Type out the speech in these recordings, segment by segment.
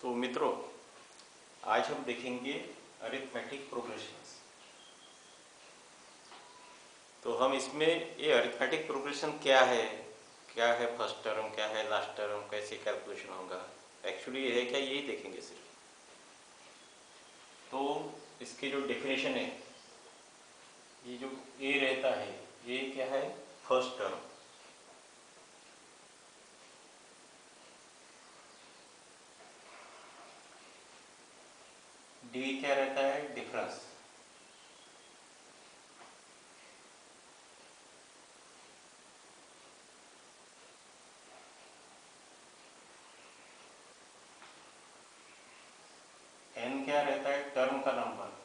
तो मित्रों, आज हम देखेंगे अरिथमेटिक प्रोग्रेशंस। तो हम इसमें ये अरिथमेटिक प्रोग्रेशन क्या है फर्स्ट टर्म, क्या है लास्ट टर्म, कैसे कैलकुलेशन होगा, एक्चुअली ये है क्या, यही देखेंगे सिर्फ। तो इसकी जो डेफिनेशन है, ये जो ए रहता है, ये क्या है, फर्स्ट टर्म। डी क्या रहता है, डिफरेंस। एन क्या रहता है, टर्म का नंबर।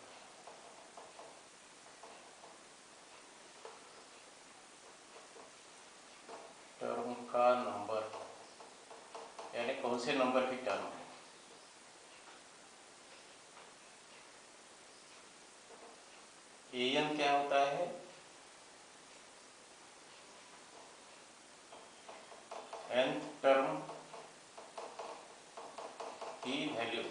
टर्म का नंबर यानी कौन से नंबर की टर्म है। एन क्या होता है, एन टर्म की वैल्यू।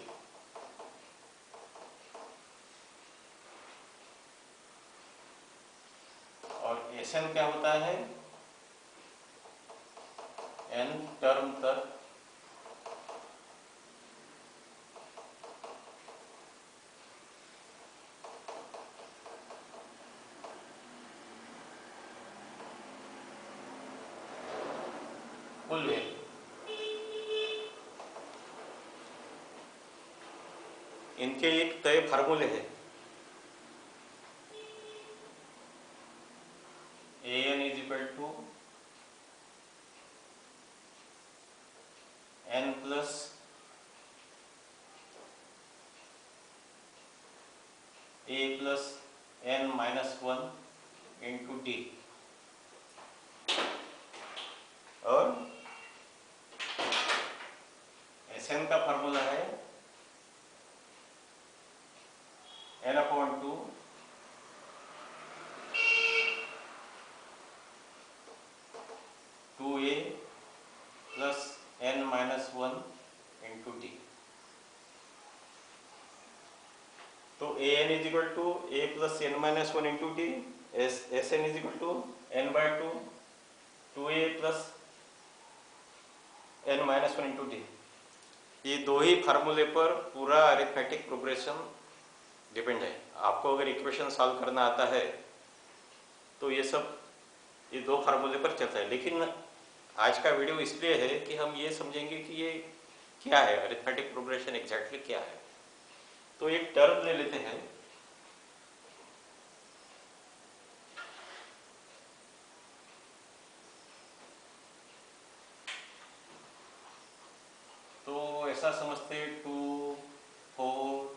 और एन क्या होता है, एन टर्म तक कुल वैल्यू। इनके एक तय फार्मूले हैं। A n is equal to n plus a plus n minus one into d. और एस एन का फार्मूला है n upon two two a plus n minus one into d. तो a n is equal to a plus n minus one into d, s n is equal to n by two two a plus n minus one into d. ये दो ही फार्मूले पर पूरा arithmetic progression depend है। आपको अगर equation solve करना आता है तो ये दो फार्मूले पर चलता है। लेकिन आज का वीडियो इसलिए है कि हम ये समझेंगे कि ये क्या है, अरिथमेटिक प्रोग्रेशन एग्जैक्टली क्या है। तो एक टर्म ले लेते हैं, तो ऐसा समझते हैं 2, 4,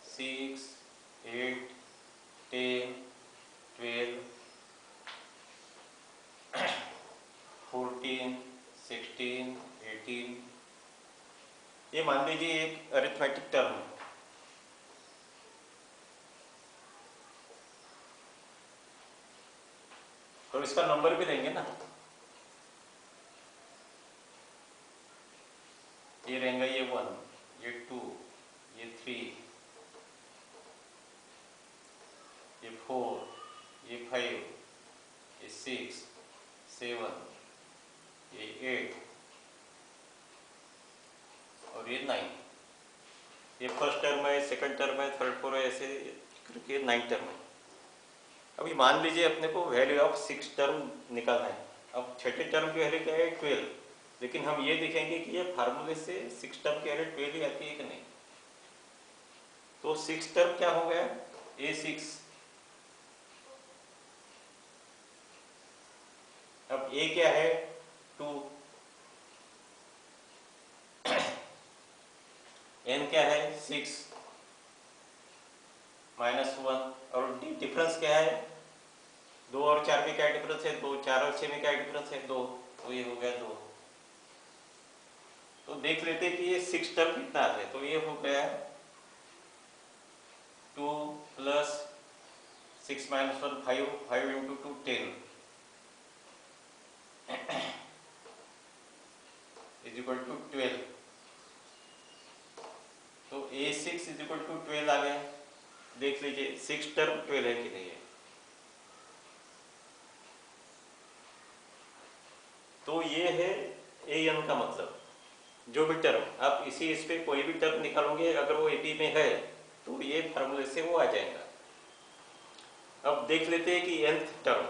6, 8, 10, 12, 14, 16, 18। ये मान लीजिए एक अरिथमेटिक टर्म है। तो इसका नंबर भी देंगे ना, ये रहेगा ये 1, ये 2, ये 3, ये 4, ये 5, ये 6, 7, ये 8 और ये 9। ये फर्स्ट टर्म है, सेकंड टर्म है, थर्ड फोर है, ऐसे करके 9 टर्म है। अभी मान लीजिए अपने को वैल्यू ऑफ 6 टर्म निकालना है। अब छठे टर्म की वैल्यू क्या है, 12। लेकिन हम ये देखेंगे कि ये फार्मूले से 6 टर्म की वैल्यू 12 ही आती है कि नहीं। तो 6 टर्म क्या हो गया, A6। अब ए क्या है, 2, एन क्या है, 6 माइनस 1, और डी डिफरेंस क्या है, 2 और 4 में क्या डिफरेंस है, 2, 4 और 6 में क्या डिफरेंस है, 2। तो ये हो गया 2। तो देख लेते हैं कि ये 6 टर्म कितना आता है। तो ये हो गया 2 plus 6 minus 1 5, 5 into 2 10 is equal to 12। 6 is equal to 12 आ गया। देख लीजिए 6 टर्म 12 है कि नहीं है। तो ये है ए एन का मतलब, जो भी टर्म आप इस पे कोई भी टर्म निकालोगे अगर वो एपी में है तो ये फार्मूले से वो आ जाएगा। अब देख लेते हैं कि nth टर्म,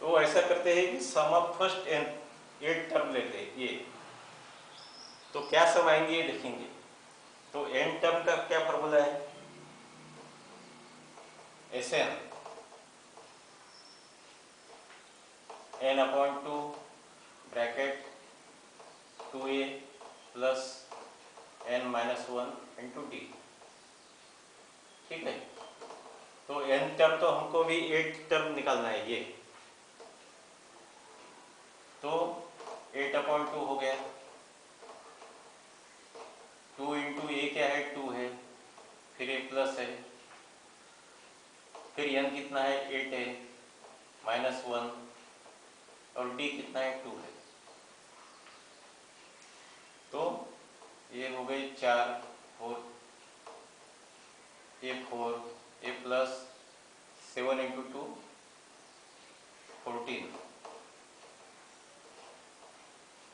तो ऐसा करते हैं कि सम ऑफ फर्स्ट n 8 टर्म लेते हैं ये, तो क्या सम आएंगे ये देखेंगे। तो n टर्म का क्या फार्मूला है, Sn n/2 bracket 2a plus n-1 into d। ठीक है, तो n टर्म तो हमको भी 8 टर्म निकालना है ये, तो 8/2 हो गया। 2 इंटू ए क्या है 2 है, फिर ए प्लस है, फिर n कितना है 8 है, -1 और d कितना है 2 है। तो ये हो गई 4 4 ए प्लस 7 इंटू 2 14,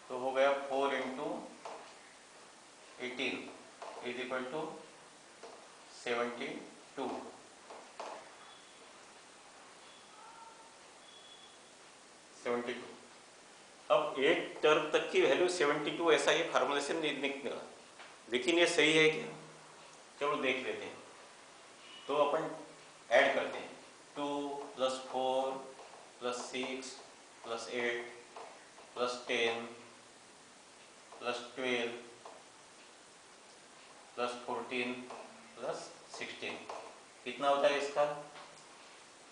तो हो गया 4 इंटू 18 इज इक्वल टू 72। अब 8 टर्म तक की वैल्यू 72 ऐसा ये फार्मूले से निकला, लेकिन ये सही है क्या, चलो देख लेते हैं। तो अपन ऐड करते हैं 2 + 4 + 6 + 8 + 10 + 12 + 14 + 16 कितना होता है इसका,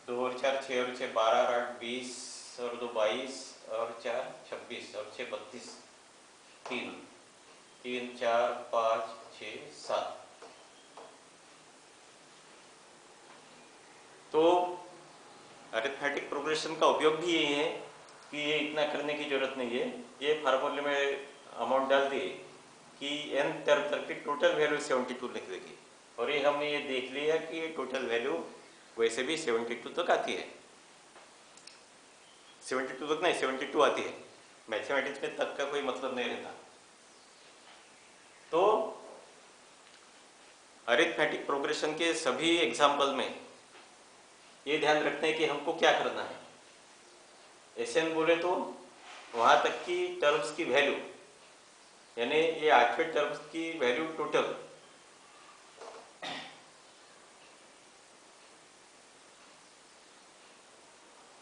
2 और 4 6 और 6 12 और 8 20 और 2 22 और 4 26 और 6 32, 3 3 4 5 6 7। तो अरिथमेटिक प्रोग्रेशन का उपयोग भी यही है कि ये इतना करने की जरूरत नहीं है, ये फार्मूले में अमाउंट डाल दिए कि n टर्म तक की टोटल वैल्यू 72 लिख देगी, और ये हमने ये देख लिया कि ये टोटल वैल्यू वैसे भी 72 तक आती है। 72 तक नहीं 72 आती है, मैथमेटिक्स में तक का कोई मतलब नहीं रहता। तो अरिथमेटिक प्रोग्रेशन के सभी एग्जाम्पल में ये ध्यान रखते हैं कि हमको क्या करना है। Sn बोले तो वहां तक की टर्म्स की वैल्यू, यानी ये 8वें टर्म्स की वैल्यू टोटल,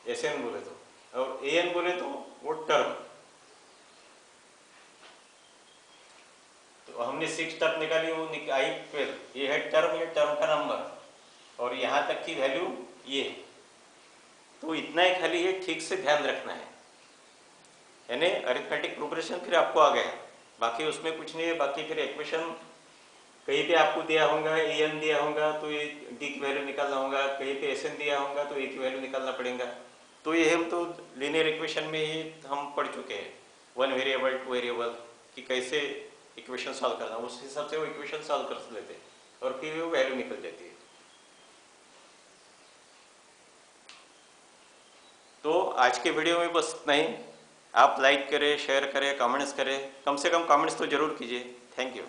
Sn बोले तो, और An बोले तो वो टर्म। तो हमने 6 टर्म निकाली, वो आई 12, ये है टर्म, ये टर्म का नंबर, और यहाँ तक की वैल्यू ये। तो इतना ही खाली ये ठीक से ध्यान रखना है, यानी अरिथमेटिक प्रोग्रेशन फिर आपको आ गया, बाकी उसमें कुछ नहीं है। बाकी फिर इक्वेशन कहीं पे आपको दिया होगा an दिया होगा तो ये d की वैल्यू निकालना होगा, कहीं पे Sn दिया होगा तो a की वैल्यू निकालना पड़ेगा। तो ये हम तो लीनियर इक्वेशन में ही हम पढ़ चुके हैं, 1 वेरिएबल 2 वेरिएबल कि कैसे इक्वेशन सॉल्व करना, उस हिसाब से वो इक्वेशन सॉल्व कर लेते हैं और फिर वो वैल्यू निकल जाती है। तो आज के वीडियो में बस इतना ही। आप लाइक करें, शेयर करें, कमेंट्स करें, कम से कम कमेंट्स तो जरूर कीजिए। Thank you.